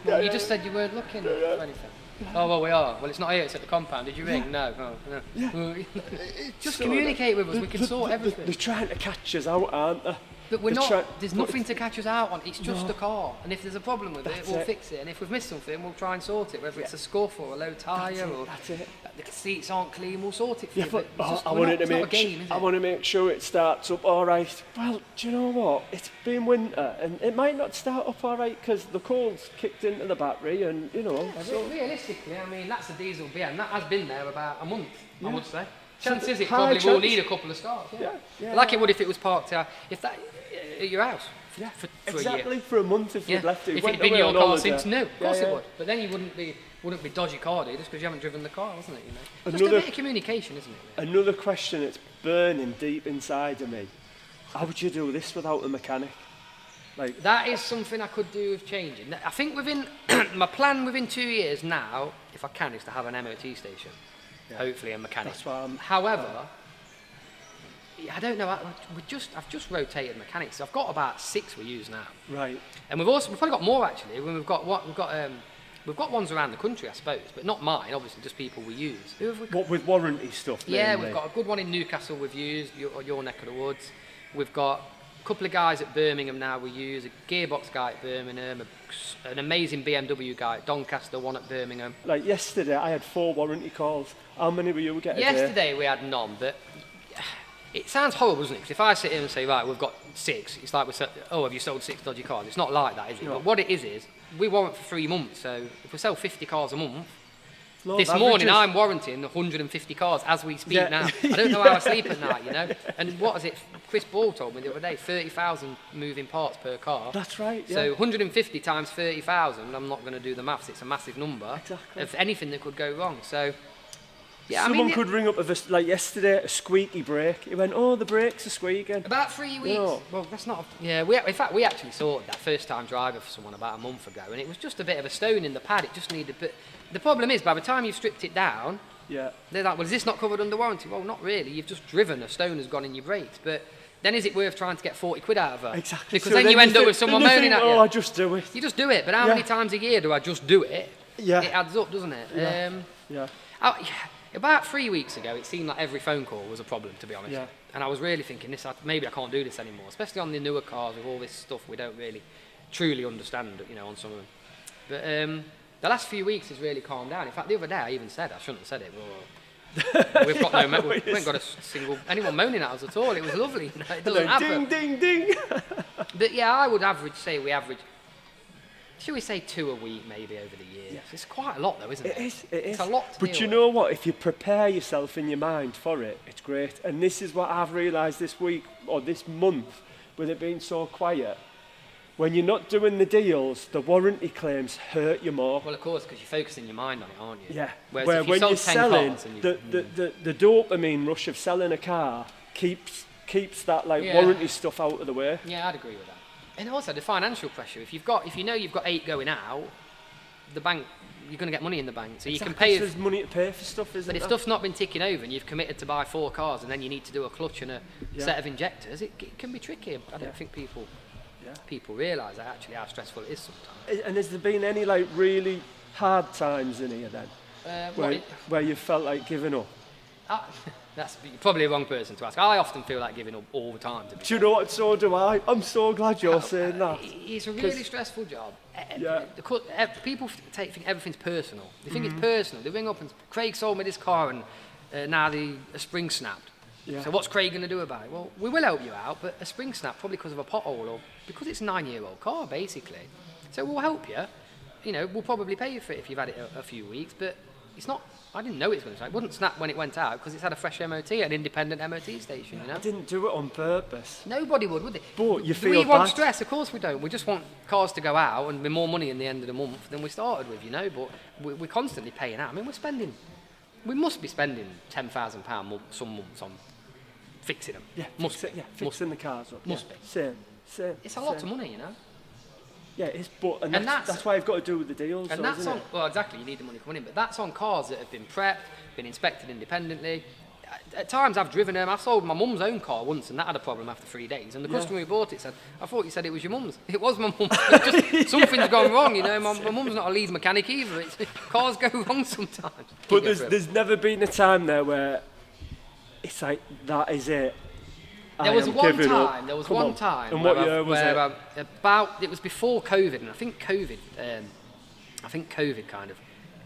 Well, you just said you weren't looking for anything. Oh, well, we are. Well, it's not here, it's at the compound. Did you ring? No. Oh, no. Yeah. Just communicate with us, we can sort everything. They're trying to catch us out, aren't they? But we're They're not, there's nothing to catch us out on, it's just No. a car. And if there's a problem with it, That's we'll it. fix it. And if we've missed something, we'll try and sort it, whether it's a scuff or a low tyre or That's it. the seats aren't clean, we'll sort it for Yeah, you. but it's just- I we're wanted not- to it's not a make game, is I it? want to make sure it starts up all right. Well, do you know what? It's been winter, and it might not start up all right because the cold's kicked into the battery, and you know. So Realistically, I mean, that's a diesel BM. That has been there about a month, I Yeah. would say. Chance is it high probably will chance. need a couple of starts. Yeah, Like it would if it was parked at your house. yeah, for exactly a year. for a month if Yeah. you'd left it. If Went it'd been away your on car holiday. since new, of course Yeah, it would. But then you wouldn't be dodgy car just because you haven't driven the car, wasn't it? You know, just a Another- bit of communication, isn't it? Really? Another question that's burning deep inside of me. How would you do this without a mechanic? Like, That is something I could do with changing. I think within my plan within 2 years now, if I can, is to have an MOT station. Yeah. Hopefully a mechanic. That's what I'm- However, I don't know. I've just rotated mechanics. I've got about 6 we use now, right. and we've probably got more actually. When we've got ones around the country, I suppose, but not mine. Obviously, just people we use. Who have we got? What with warranty stuff? Yeah, mainly? we've got a good one in Newcastle we've used, your neck of the woods. We've got a couple of guys at Birmingham now we use, a gearbox guy at Birmingham, an amazing BMW guy at Doncaster, one at Birmingham. Like yesterday, I had 4 warranty calls. How many were you getting? Yesterday we had none, but it sounds horrible, doesn't it? Because if I sit here and say, right, we've got 6, it's like have you sold 6 dodgy cars? It's not like that, is it? No. But what it is we warrant for 3 months, so if we sell 50 cars a month, Low this averages. morning I'm warranting 150 cars as we speak Yeah. now. I don't know how I sleep at night, you know. And what is it? Chris Ball told me the other day, 30,000 moving parts per car. That's right. Yeah. So 150 times 30,000, I'm not going to do the maths, it's a massive number. Exactly. Of anything that could go wrong. So, yeah, Someone I mean, could ring up with like yesterday, a squeaky brake. He went, "Oh, the brakes are squeaking." about 3 weeks. No. Well, that's not. Yeah, in fact, we actually sorted that first-time driver for someone about a month ago, and it was just a bit of a stone in the pad. It just needed. But the problem is, by the time you've stripped it down, Yeah. they're like, "Well, is this not covered under warranty?" Well, not really. You've just driven. A stone has gone in your brakes, but. Then is it worth trying to get 40 quid out of her? Exactly. Because So then you end up think- with someone then you moaning think, at you. "Oh, I just do it." You just do it, but how Yeah. many times a year do I just do it? Yeah. It adds up, doesn't it? Yeah. Yeah. About 3 weeks ago, it seemed like every phone call was a problem, to be honest. Yeah. And I was really thinking, maybe I can't do this anymore, especially on the newer cars with all this stuff we don't really truly understand, you know, on some of them. But the last few weeks has really calmed down. In fact, the other day I even said, I shouldn't have said it, but we've got we haven't got anyone moaning at us at all. It was lovely. No, it doesn't happen. Ding, ding, ding. But yeah, I would we average, should we say 2 a week maybe over the years? Yeah. It's quite a lot though, isn't it? It is. It is. It's a lot to But deal you with. know what? If you prepare yourself in your mind for it, it's great. And this is what I've realised this week or this month, with it being so quiet. When you're not doing the deals, the warranty claims hurt you more. Well, of course, because you're focusing your mind on it, aren't you? Yeah. Whereas Where if you when sold you're 10 selling, cars and you, the dopamine rush of selling a car keeps that like Yeah. warranty stuff out of the way. yeah, I'd agree with that. And also the financial pressure. If you know you've got 8 going out, the bank, you're going to get money in the bank, so you can pay. There's money to pay for stuff, isn't But if there? stuff's not been ticking over and you've committed to buy 4 cars and then you need to do a clutch and a Yeah. set of injectors, it can be tricky. I don't Yeah. think people Yeah. realise actually how stressful it is sometimes. And has there been any like really hard times in here then, where you felt like giving up? That's probably a wrong person to ask. I often feel like giving up all the time. To be Do you know what? So do I. I'm so glad you're saying that. It's a really stressful job. Yeah. People think everything's personal. They think it's personal. They ring up and Craig sold me this car and now a spring snapped. Yeah. So what's Craig going to do about it? Well, we will help you out, but a spring snap probably because of a pothole or because it's a 9-year-old car basically. So we'll help you. You know, we'll probably pay you for it if you've had it a few weeks, but it's not. I didn't know it was going to snap. It wouldn't snap when it went out because it's had a fresh MOT, an independent MOT station. You know. I didn't do it on purpose. Nobody would they? But you Do feel we want bad. stress? Of course we don't. We just want cars to go out and be more money in the end of the month than we started with, you know. But we're constantly paying out. I mean, we must be spending £10,000 some months on fixing them. Yeah, must be. fixing the cars up. Must yeah. be. Same. It's a lot of money, you know. Yeah, it is. But And that's why I've got to do with the deals. And though, that's isn't on. it? Well, exactly. You need the money coming in, but that's on cars that have been prepped, been inspected independently. at times I've driven them. I sold my mum's own car once, and that had a problem after 3 days. And the customer who bought it said, "I thought you said it was your mum's." It was my mum's. Just something's gone wrong, you know. My mum's not a Leeds mechanic either. Cars go wrong sometimes. But there's never been a time there where it's like, that is it. There was one time. And what year was it? It was before COVID, and I think COVID kind of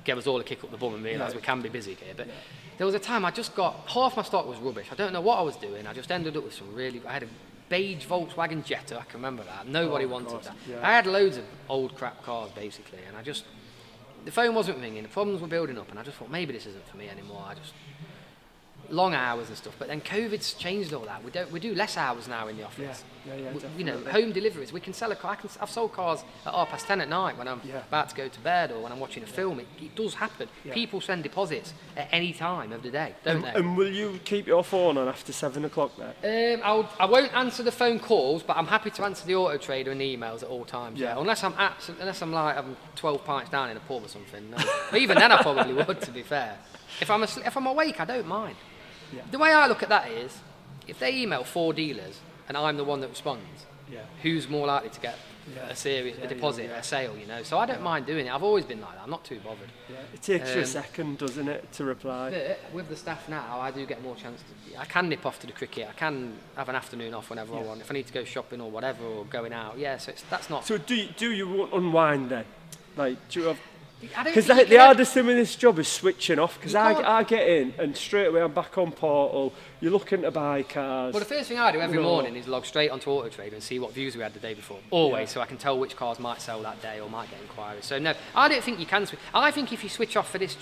gave us all a kick up the bum and realised we can be busy here. But there was a time I just got, half my stock was rubbish. I don't know what I was doing. I just ended up with I had a beige Volkswagen Jetta, I can remember that. Nobody wanted that. Yeah. I had loads of old crap cars basically, and the phone wasn't ringing, the problems were building up, and I just thought maybe this isn't for me anymore. Long hours and stuff, but then COVID's changed all that. We do less hours now in the office. You know, home deliveries. We can sell a car. I've sold cars at 10:30 at night when I'm about to go to bed or when I'm watching a film. It does happen. Yeah. People send deposits at any time of the day, don't they? And will you keep your phone on after 7 o'clock then? I won't answer the phone calls, but I'm happy to answer the Auto Trader and the emails at all times. Yeah. Unless I'm like having 12 pints down in a pub or something. No. But even then, I probably would. To be fair, if I'm awake, I don't mind. Yeah. The way I look at that is, if they email 4 dealers and I'm the one that responds, who's more likely to get a deposit, a sale, you know? So I don't mind doing it. I've always been like that. I'm not too bothered. Yeah. It takes you a second, doesn't it, to reply? But with the staff now, I do get more chance I can nip off to the cricket. I can have an afternoon off whenever I want. If I need to go shopping or whatever, or going out, so that's not... So do you unwind then? Like, do you have... Because the hardest thing with this job is switching off, because I get in and straight away I'm back on Portal, you're looking to buy cars. Well, the first thing I do every morning is log straight onto Auto Trader and see what views we had the day before, always, so I can tell which cars might sell that day or might get inquiries. So no, I don't think you can switch. I think if you switch off from this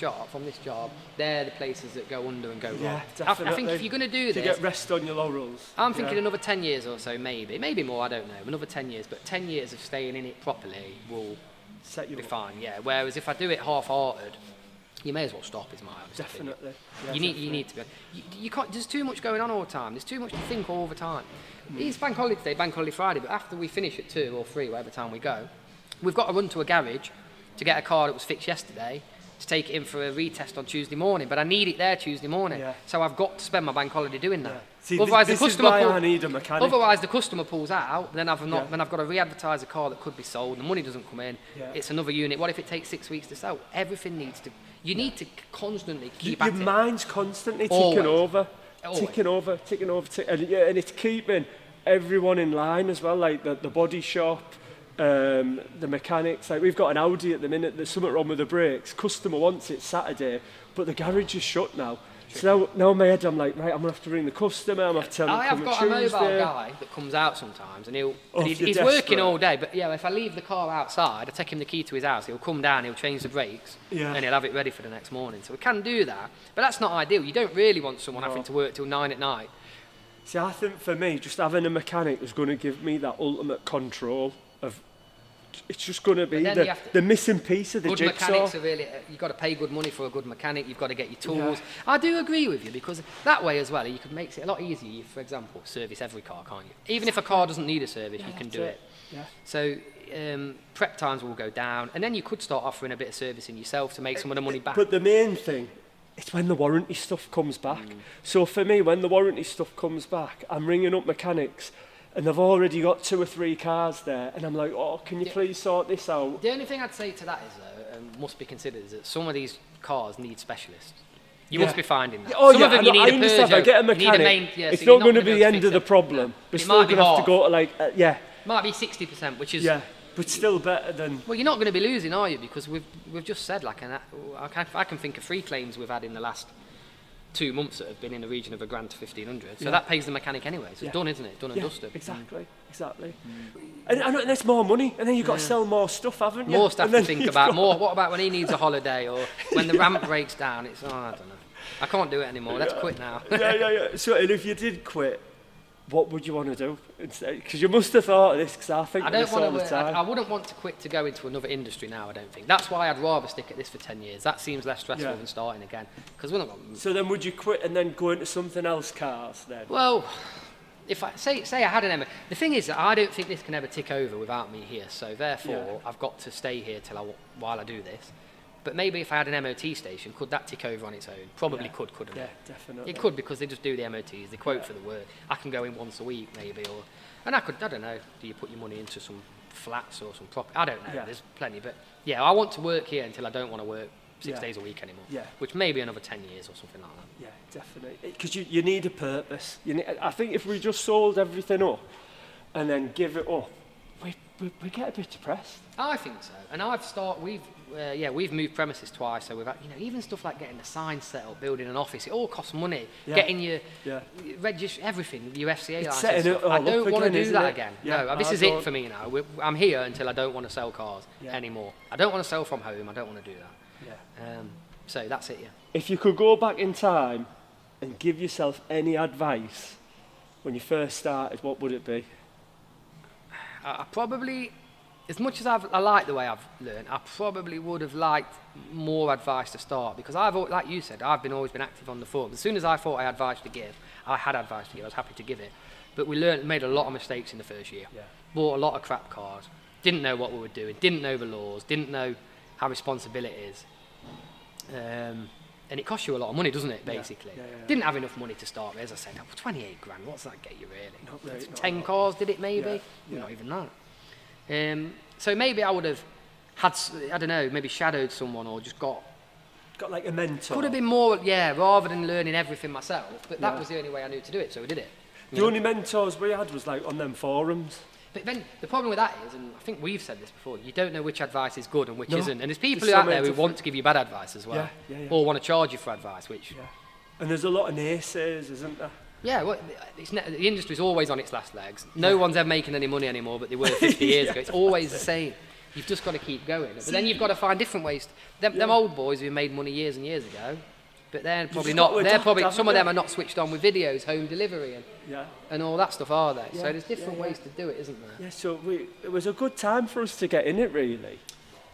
job, they're the places that go under and go wrong. Definitely. I think if you're going to do this... To get rest on your laurels. I'm thinking another 10 years or so, maybe more, I don't know, another 10 years, but 10 years of staying in it properly will... Set you be fine, Whereas if I do it half-hearted, you may as well stop. Is my honest opinion. Definitely. You need to be. You can't. There's too much going on all the time. There's too much to think all the time. It's Bank Holiday today, Bank Holiday Friday, but after we finish at 2 or 3, whatever time we go, we've got to run to a garage to get a car that was fixed yesterday to take it in for a retest on Tuesday morning. But I need it there Tuesday morning, so I've got to spend my Bank Holiday doing that. See, otherwise, this is why I need a mechanic. Otherwise, the customer pulls out. Then I've got to re-advertise a car that could be sold. The money doesn't come in. It's another unit. What if it takes 6 weeks to sell? Everything needs to. You need to constantly keep at it. Your mind's constantly ticking over, and it's keeping everyone in line as well. Like the body shop, the mechanics. Like we've got an Audi at the minute. There's something wrong with the brakes. Customer wants it Saturday, but the garage is shut now. So now in my head I'm like, right, I'm going to have to ring the customer, I'm going to have to tell them to come on Tuesday. I have got a mobile guy that comes out sometimes and he's working all day, but if I leave the car outside, I take him the key to his house, he'll come down, he'll change the brakes and he'll have it ready for the next morning. So we can do that, but that's not ideal. You don't really want someone having to work till 9 at night. See, I think for me, just having a mechanic is going to give me that ultimate control of... It's just going to be the missing piece of the jigsaw. Good mechanics are really... You've got to pay good money for a good mechanic. You've got to get your tools. I do agree with you, because that way as well, you can make it a lot easier. You, for example, service every car, can't you? Even if a car doesn't need a service, you can do it. Yeah. So prep times will go down, and then you could start offering a bit of servicing yourself to make some of the money back. But the main thing, it's when the warranty stuff comes back. So for me, when the warranty stuff comes back, I'm ringing up mechanics, and they've already got 2 or 3 cars there, and I'm like, can you please sort this out? The only thing I'd say to that is, though, must be considered, is that some of these cars need specialists. You must be finding that. Some of them you need a Peugeot. If I get a mechanic, it's not going to be the end of the problem. We're still going to have to go to Might be 60%, which is... Yeah, but still better than... Well, you're not going to be losing, are you? Because we've just said, I can think of 3 claims we've had in the last 2 months that have been in the region of $1,000 to $1,500. So that pays the mechanic anyway. So it's done, isn't it? Done and dusted. Exactly. And it's more money, and then you've got to sell more stuff, haven't you? More stuff to think about. What about when he needs a holiday, or when the ramp breaks down? I don't know. I can't do it anymore. Let's quit now. So, and if you did quit, what would you want to do instead? Because you must have thought of this, because I think this all the time. I wouldn't want to quit to go into another industry now, I don't think. That's why I'd rather stick at this for 10 years. That seems less stressful than starting again. Because we're not going to... So then would you quit and then go into something else, cars, then? Well, if I say I had an Emma... The thing is that I don't think this can ever tick over without me here. So therefore, I've got to stay here while I do this. But maybe if I had an MOT station, could that tick over on its own? Probably Yeah. could, couldn't Yeah, it? definitely. It could, because they just do the MOTs, they quote for the work. I can go in once a week maybe, and I don't know, do you put your money into some flats or some property? I don't know, Yeah. there's plenty, but yeah, I want to work here until I don't want to work 6 Yeah. days a week anymore, Yeah. which may be another 10 years or something like that. Yeah, definitely. Because you need a purpose. I think if we just sold everything up and then give it up, we get a bit depressed. I think so, and we've moved premises twice, so we've had, even stuff like getting the sign set up, building an office, it all costs money. Yeah. Getting your Yeah. everything, your FCA It's license. setting it Stuff. all I up don't want to again, do isn't that it? again. Yeah, No, this I is it don't- for me now. I'm here until I don't want to sell cars Yeah. anymore. I don't want to sell from home. I don't want to do that. Yeah. So that's it. Yeah. If you could go back in time and give yourself any advice when you first started, what would it be? I probably, as much as I like the way I've learned, I probably would have liked more advice to start, because like you said, I've always been active on the forums. As soon as I thought I had advice to give, I was happy to give it. But we made a lot of mistakes in the first year. Yeah. Bought a lot of crap cars, didn't know what we were doing, didn't know the laws, didn't know how responsible it is. And it costs you a lot of money, doesn't it, basically? Yeah, yeah. Didn't have enough money to start with, as I said. 28 grand, what's that get you really? Not really, not 10 a lot. cars, did it maybe? Yeah, yeah. Not even that. So maybe I would have had, I don't know, maybe shadowed someone or just got, Got like a mentor. could have been more, rather than learning everything myself. But that Yeah. was the only way I knew to do it, so we did it. The only mentors we had was like on them forums. But then the problem with that is, and I think we've said this before, you don't know which advice is good and which No. isn't. And there's people There's so out there many who different- want to give you bad advice as well. Yeah, yeah, yeah. Or want to charge you for advice, which, Yeah. And there's a lot of naysayers, isn't there? well, the industry's always on its last legs. No one's ever making any money anymore, but they were 50 years ago. It's always the same. You've just got to keep going. But then you've got to find different ways. Them old boys who made money years and years ago, but they're probably just not. got to They're adapt, probably haven't some of them you? are not switched on with videos, home delivery, Yeah. and all that stuff, are they? Yeah, So there's different yeah, yeah. ways to do it, isn't there? Yeah, so it was a good time for us to get in it, really.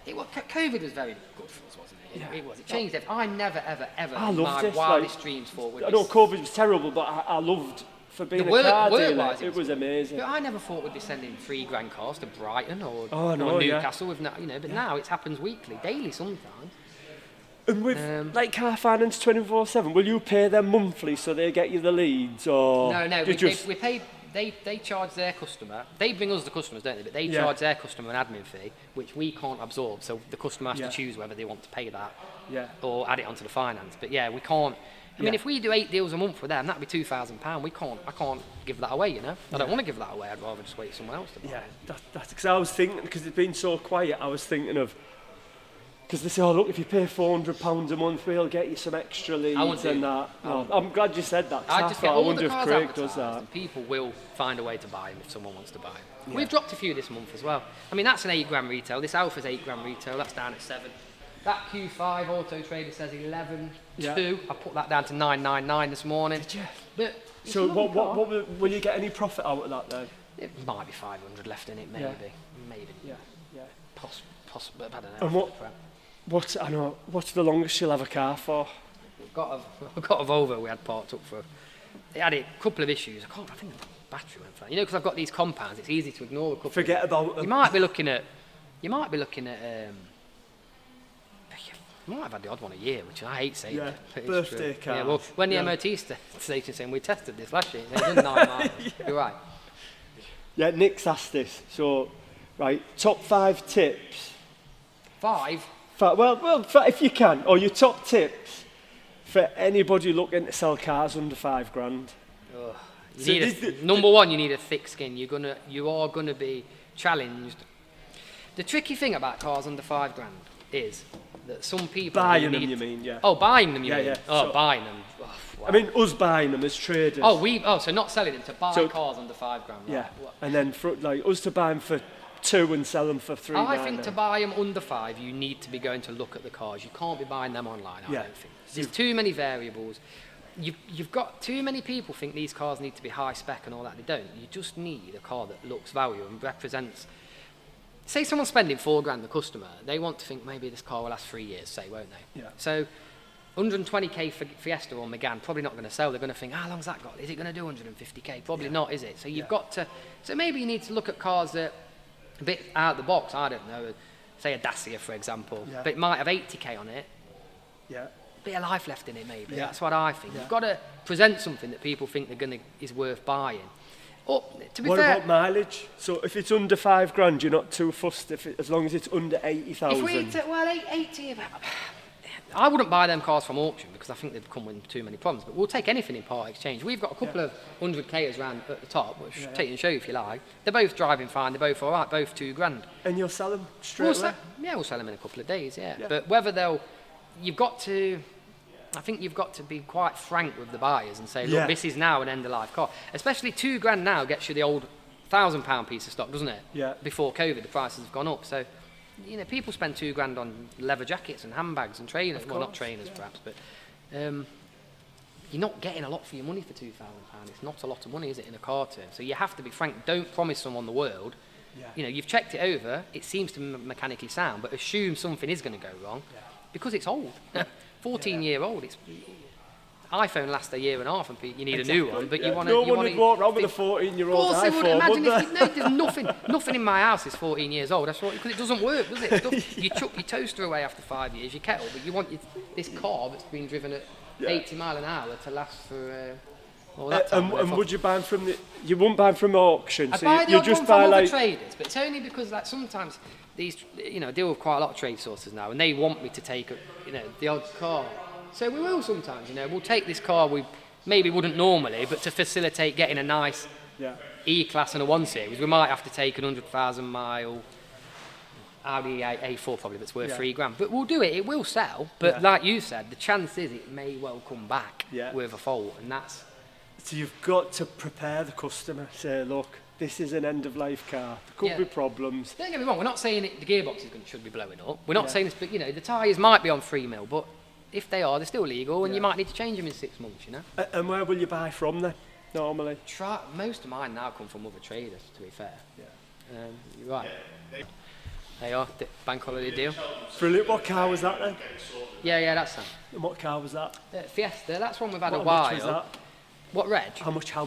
COVID was very good for us, wasn't it? Yeah. It was. It changed everything. I never, ever, ever, I in loved my it, wildest like- dreams thought would I be. know COVID was terrible, but I loved for being The a car dealer. work-wise, It was amazing. But I never thought we'd be sending 3 grand cars to Brighton or, Oh, I know, or yeah. Newcastle with but now it happens weekly, daily sometimes. And with like car finance 24/7, will you pay them monthly so they get you the leads, or No, you just we pay. They charge their customer. They bring us the customers, don't they? But they Yeah. charge their customer an admin fee, which we can't absorb. So the customer has Yeah. to choose whether they want to pay that yeah, or add it onto the finance. But yeah, we can't. I mean, Yeah. if we do 8 deals a month with them, that'd be £2,000. I can't give that away. I don't want to give that away. I'd rather just wait for someone else to buy. yeah. it. That's because I was thinking, because it's been so quiet, I was thinking of, because they say, oh look, if you pay £400 a month, we'll get you some extra leads wouldn't do and that. that. No, I'm glad you said that. 'Cause I I just get thought, I all wonder the if cars Craig advertised, does that. and people will find a way to buy them if someone wants to buy them. Yeah. We've dropped a few this month as well. I mean, that's an 8 grand retail. This Alpha's 8 grand retail. That's down at 7. That Q5 Auto Trader says 11.2. Yeah. I put that down to 999 this morning. Did you? But it's So a lovely car. what will you get any profit out of that then? It might be 500 left in it, maybe. Yeah. Maybe. Yeah, yeah. Possible, I don't know. And what's the longest you'll have a car for? We've got a Volvo we had parked up for. It had a couple of issues. I think the battery went flat. Because I've got these compounds, it's easy to ignore a couple. Forget about them. You might be looking at. You might have had the odd one a year, which I hate saying. Yeah, it, but it's birthday true. Yeah, cars. well, when the Yeah. MOT station saying we tested this last year, it's done 9 miles. You're right. Yeah, Nick's asked this. So, right, top 5 tips. 5. If you can, or your top tips for anybody looking to sell cars under £5,000. You So need number one, you need a thick skin. You are gonna be challenged. The tricky thing about cars under £5,000 is that some people Buying need them, you mean, yeah. Oh, buying them, you Yeah, mean? yeah. Oh, So- buying them. Oh, wow. I mean, us buying them as traders. So not selling them, to buy So- cars under £5,000. Right? yeah. What- And then for, like us to buy them for 2 and sell them for 3. I think to buy them under 5, you need to be going to look at the cars. You can't be buying them online, I Yeah. don't think. There's too many variables. You've got too many people think these cars need to be high spec and all that. They don't. You just need a car that looks value and represents. Say someone's spending £4,000, the customer, they want to think maybe this car will last 3 years, say, won't they? Yeah. So 120k for Fiesta or Megane, probably not going to sell. They're going to think, how long's that got? Is it going to do 150k? Probably not, is it? So you've got to. So maybe you need to look at cars that a bit out of the box. I don't know. say a Dacia, for example, Yeah. but it might have 80k on it. Yeah. Bit of life left in it, maybe. Yeah. That's what I think. Yeah. You've got to present something that people think is worth buying. Or, to be What fair, about mileage? So if it's under £5,000, you're not too fussed as long as it's under if 80,000. we well, 80, I wouldn't buy them cars from auction because I think they've come with too many problems. But we'll take anything in part exchange. We've got a couple of 100k's around at the top, which Yeah. take and show you if you like. They're both driving fine. They're both all right. Both £2,000. And you'll sell them straight We'll away? we'll sell them in a couple of days. Yeah. Yeah. But I think you've got to be quite frank with the buyers and say, look, Yeah. this is now an end-of-life car. Especially £2,000 now gets you the old £1,000 piece of stock, doesn't it? Yeah. Before COVID, the prices have gone up. So, people spend £2,000 on leather jackets and handbags and trainers. Of Well, not course, trainers, yeah. perhaps, but you're not getting a lot for your money for £2,000. It's not a lot of money, is it, in a car term? So you have to be frank. Don't promise someone the world. Yeah. You've checked it over. It seems to be mechanically sound, but assume something is going to go wrong because it's old. 14-year-old. It's iPhone lasts a year and a half, and you need a new one. But Yeah. you want to. No one would walk around with a 14-year-old Of course they would. iPhone, Imagine would if they? there's nothing in my house is 14 years old. That's because it doesn't work, does it? Stuff, you chuck your toaster away after 5 years, your kettle, but you want this car that's been driven at 80 mile an hour to last for all that time. And would you buy them from you wouldn't buy them from auction, I'd so buy the you odd just one buy from other like traders, but it's only because sometimes these, I deal with quite a lot of trade sources now, and they want me to take the odd car. So we will sometimes, we'll take this car we maybe wouldn't normally, but to facilitate getting a nice yeah. E-Class and a 1 Series, we might have to take an 100,000 mile Audi A4 probably that's worth Yeah. £3,000. But we'll do it. It will sell. But Yeah. like you said, the chance is it may well come back Yeah. with a fault, and that's. So you've got to prepare the customer. Say, look, this is an end-of-life car. There could Yeah. be problems. Don't get me wrong. We're not saying the gearbox should be blowing up. We're not Yeah. saying this, but the tyres might be on 3 mil, but if they are, they're still legal, and you Yeah. might need to change them in 6 months. And where will you buy from then, normally? Most of mine now come from other traders. To be fair, Yeah. you're right. They are bank holiday deal. Brilliant. What car was that then? Yeah, that's that. And what car was that? Fiesta. That's one we've had a What while. much was that? What reg? How much? So-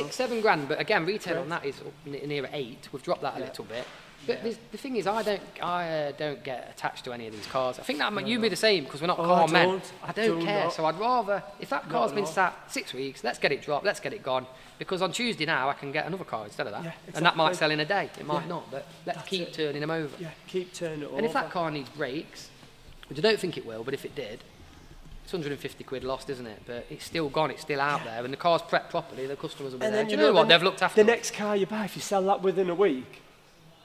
6-7 grand, but again, retail Okay. on that is up near 8. We've dropped that a Yeah. little bit. But the thing is, I don't get attached to any of these cars. I think that you'd be the same because we're not Oh, car I men. don't. I don't Do care. not. So I'd rather, if that Not car's at been all. sat 6 weeks, let's get it dropped, let's get it gone. Because on Tuesday now, I can get another car instead of that. Yeah, And that might exactly. sell in a day. It might Yeah. not, but let's That's keep it. turning them over. Yeah, keep turning it over. And if that car needs brakes, which I don't think it will, but if it did, it's 150 quid lost, isn't it? But it's still gone, it's still out there, and the car's prepped properly, the customers will be And there. then Do you know what? the They've looked after the us. next car you buy, if you sell that within a week,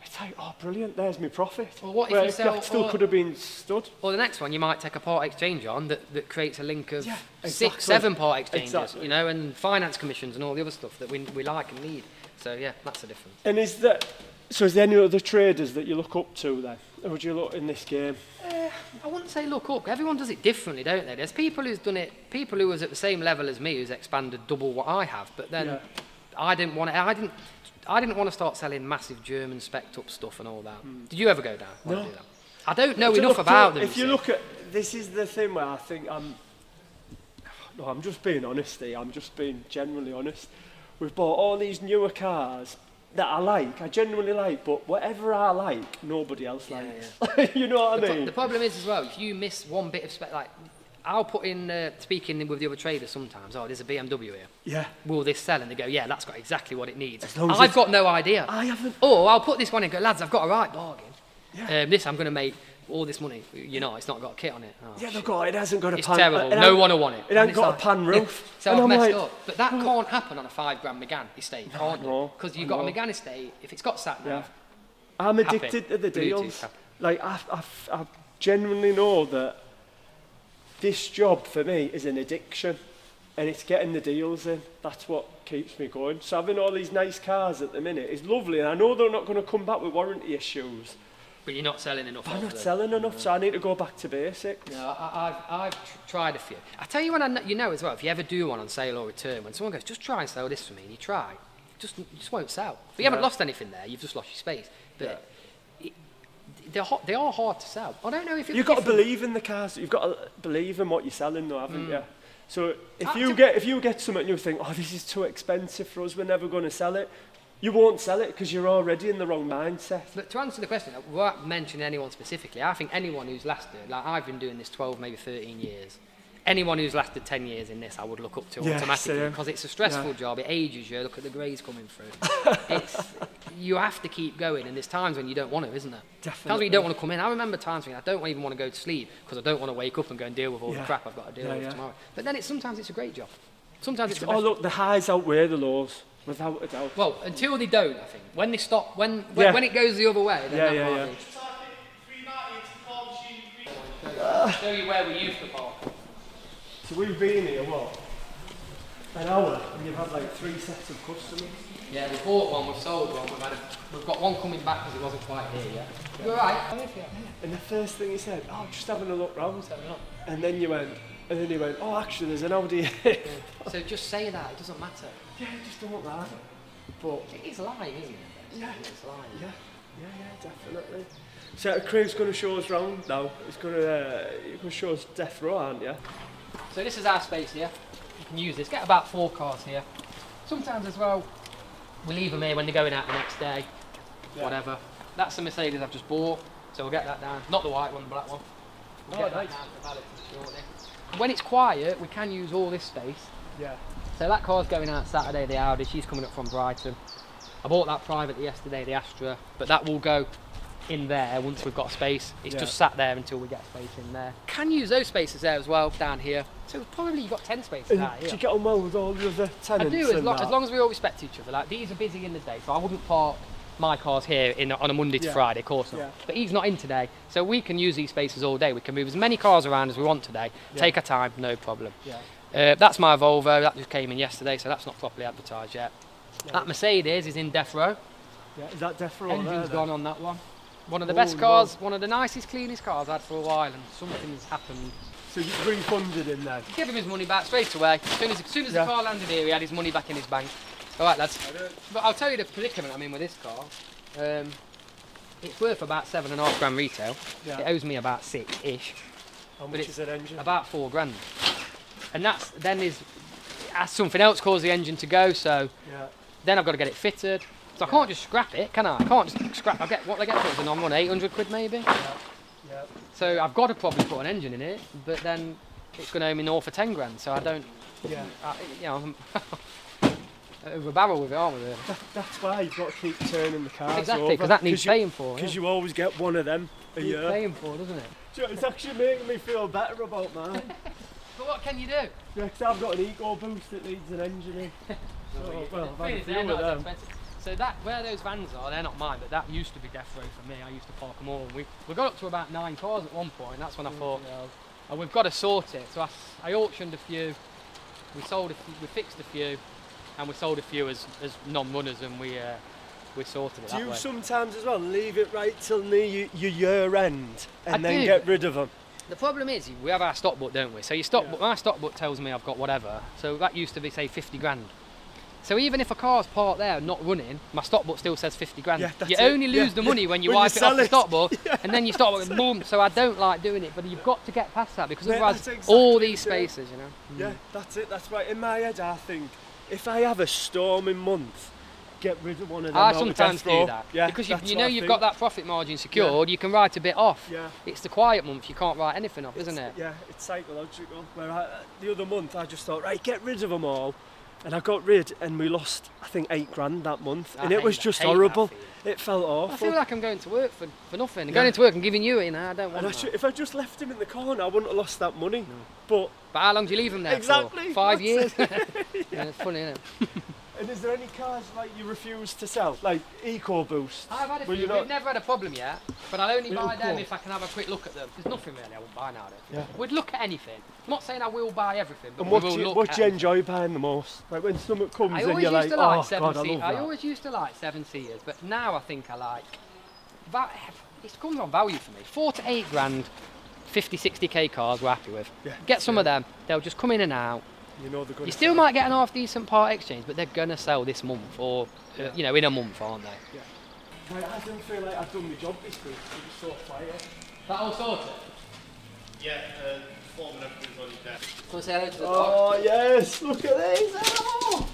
it's like, oh, brilliant, there's my profit. Or what if Where you sell- that still or- could have been stood. Or the next one, you might take a part exchange on that creates a link of Yeah, 6, exactly. 7 part exchanges, Exactly. and finance commissions and all the other stuff that we like and need. So yeah, that's the difference. And is there any other traders that you look up to then? Or would you look in this game? I wouldn't say look up. Everyone does it differently, don't they? There's people who's done it, people who was at the same level as me, who's expanded double what I have. But then Yeah. I didn't want to start selling massive German spec'd up stuff and all that. Did you ever go down? Want to No. do that? I don't know To enough look about to- them. If you see. look at, this is the thing where I think I'm just being honest here, I'm just being generally honest. We've bought all these newer cars that I genuinely like, but whatever I like, nobody else Yeah, likes. You know what I mean? The problem is as well, if you miss one bit of spec, like I'll put in speaking with the other traders sometimes. Oh, there's a BMW here. Yeah. Will this sell? And they go, yeah, that's got exactly what it needs. As long as I've it's- got no idea. I haven't. Or I'll put this one in and go, lads, I've got a right bargain. Yeah. This I'm going to make all this money. It's not got a kit on it. Oh, Yeah, shit. look, it hasn't got a It's pan. terrible. it No hasn't- one will want it. It hasn't And got it's a pan like- roof. So And I've I'm messed like, up. But that can't happen on a £5,000 Megane estate, can't know, it? Because I you've got a know. Megane estate, if it's got sat nav, Yeah. I'm Happy. addicted to the Bluetooth deals. happy. Like, I genuinely know that this job for me is an addiction, and it's getting the deals in. That's what keeps me going. So having all these nice cars at the minute is lovely, and I know they're not going to come back with warranty issues. but you're not selling enough I'm of not them. selling enough, so I need to go back to basics. No, I've tried a few. I tell you when as well, if you ever do one on sale or return, when someone goes, just try and sell this for me, and you try, you just won't sell. But you haven't Yeah. lost anything there, you've just lost your space. But they are hard to sell. I don't know if You've got to believe in the cars. You've got to believe in what you're selling, though, haven't you? So if Ah, you get something and you think, oh, this is too expensive for us, we're never going to sell it, You won't sell it because you're already in the wrong mindset. But to answer the question, without mentioning anyone specifically, I think anyone who's lasted, like I've been doing this 12, maybe 13 years, anyone who's lasted 10 years in this, I would look up to automatically, because it's a stressful job. It ages you. Look at the greys coming through. You have to keep going, and there's times when you don't want to, isn't there? Definitely. Times when you don't want to come in. I remember times when I don't even want to go to sleep because I don't want to wake up and go and deal with all the crap I've got to deal with tomorrow. But then sometimes it's a great job. Sometimes it's the best. Look, the highs outweigh the lows, without a doubt. Well, until they don't, I think. When they stop, when it goes the other way, then that might be. Show you where we used to park. So we've been here, an hour, and you've had like 3 sets of customers. Yeah, we bought one, we've sold one, we've got one coming back because it wasn't quite here yet. You're right. And the first thing he said, just having a look round. And then you went, oh, actually, there's an Audi here. So just say that, it doesn't matter. Yeah, just don't lie. But it's lying, isn't it? Yeah. It's lying. Yeah, definitely. So Craig's going to show us round now. He's going to show us Death Row, aren't you? So this is our space here. You can use this. Get about 4 cars here. Sometimes as well, we leave them here when they're going out the next day. Whatever. That's the Mercedes I've just bought. So we'll get that down. Not the white one, the black one. We'll get that down for valet shortly. When it's quiet, we can use all this space. Yeah. So that car's going out Saturday, the Audi. She's coming up from Brighton. I bought that privately yesterday, the Astra, but that will go in there once we've got space. It's just sat there until we get space in there. Can use those spaces there as well, down here. So probably you've got 10 spaces out here. Do you get on well with all the other tenants? I do, as long as we all respect each other. Like, these are busy in the day, so I wouldn't park my cars here on a Monday to Friday, of course not. But he's not in today, so we can use these spaces all day. We can move as many cars around as we want today. Take our time, no problem. That's my Volvo, that just came in yesterday, so that's not properly advertised yet. That Mercedes is in Death Row. Yeah, is that Death Row? Engine's gone on that one. One of the best cars, one of the nicest, cleanest cars I've had for a while, and something's happened. So you've refunded him then? Give him his money back straight away. As soon as the car landed here, he had his money back in his bank. All right, lads. But I'll tell you the predicament I'm in with this car. It's worth about £7.5 grand retail. It owes me about 6-ish. How much is that engine? About 4 grand. And that's something else caused the engine to go, so then I've got to get it fitted. So I can't just scrap it, can I? I can't just scrap. What they get for it as a non-run, 800 quid maybe? So I've got to probably put an engine in it, but then it's going to owe me north for 10 grand, so I don't... Over a barrel with it, aren't we? Really? That's why you've got to keep turning the cars exactly, because that needs paying for. Because you always get one of them a year. Paying for, doesn't it? It's actually making me feel better about mine. But what can you do? Yeah, because I've got an EcoBoost that needs an engine in. I've had a few of them. So where those vans are, they're not mine, but that used to be Death Row for me. I used to park them all. We got up to about 9 cars at one point. That's when I thought, we've got to sort it. So I auctioned a few. We sold a few, we fixed a few, and we sold a few as non-runners, and we sorted it that way. Do you sometimes as well leave it right till near your year end and then do. get rid of them? The problem is we have our stock book, don't we? So my stock book tells me I've got whatever. So that used to be, say, 50 grand. So even if a car's parked there not running, my stock book still says 50 grand. You only lose the money when you wipe it off the stock book, and then you start with boom. So I don't like doing it, but you've got to get past that, because otherwise all these spaces, you know. Yeah, that's it. That's right. In my head, I think if I have a storming month, get rid of one of them. I sometimes do that, because you know you've got that profit margin secured. You can write a bit off. It's the quiet month, you can't write anything off, isn't it? Yeah, it's psychological. Where the other month I just thought, right, get rid of them all. And I got rid, and we lost, I think, 8 grand that month. And it was just horrible. It felt awful. I feel like I'm going to work for nothing. Going into work and giving you it, I don't want that. If I just left him in the corner, I wouldn't have lost that money. No. But how long do you leave him there for? 5 years? It's funny, isn't it? And is there any cars like you refuse to sell? Like EcoBoost? I've had a few. We've never had a problem yet, but I'll only buy them if I can have a quick look at them. There's nothing really I won't buy nowadays. We'd look at anything. I'm not saying I will buy everything, but what do you enjoy buying the most? Like when something comes and you're like, oh God, I love that. I always used to like 7-seaters, but now I think I like... It comes on value for me. 4 to 8 grand, 50, 60k cars we're happy with. Get some of them, they'll just come in and out. You still might get an half decent part exchange, but they're gonna sell this month, or in a month, aren't they? I don't feel like I've done my job this week. It was so quiet. That all sorted? Yeah, form and everything's on your desk. Come and say hello to the dog. Oh yes, look at these! Oh.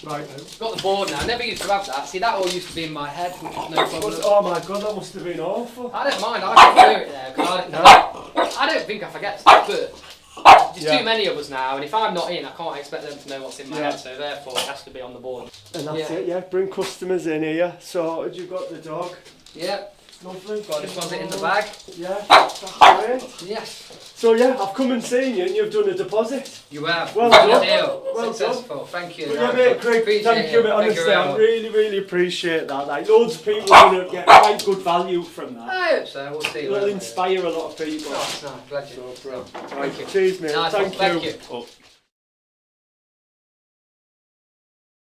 Right. Got the board now. I never used to have that. See, that all used to be in my head, which was no problem. Oh my god, that must have been awful. I don't mind. I can do it there. 'Cause I don't think I forget stuff, but there's too many of us now, and if I'm not in, I can't expect them to know what's in my head. So therefore, it has to be on the board. And that's it. Yeah, bring customers in here. So you've got the dog. Yep. Lovely. Got this one's it in the bag. Yeah, that's great. Yes. So yeah, I've come and seen you and you've done a deposit. You have. Well Done done. a deal. Well Successful. Thank you. Well, yeah, mate, Craig, Appreciate thank you, it. mate, Thank you honestly, very I much. really appreciate that. Like, loads of people are going to get quite good value from that. I hope so. We'll see. It'll inspire a lot of people. Oh, no, glad you. Right, Thank you. cheers, mate. Nice one. Thank Thank you. you. Oh.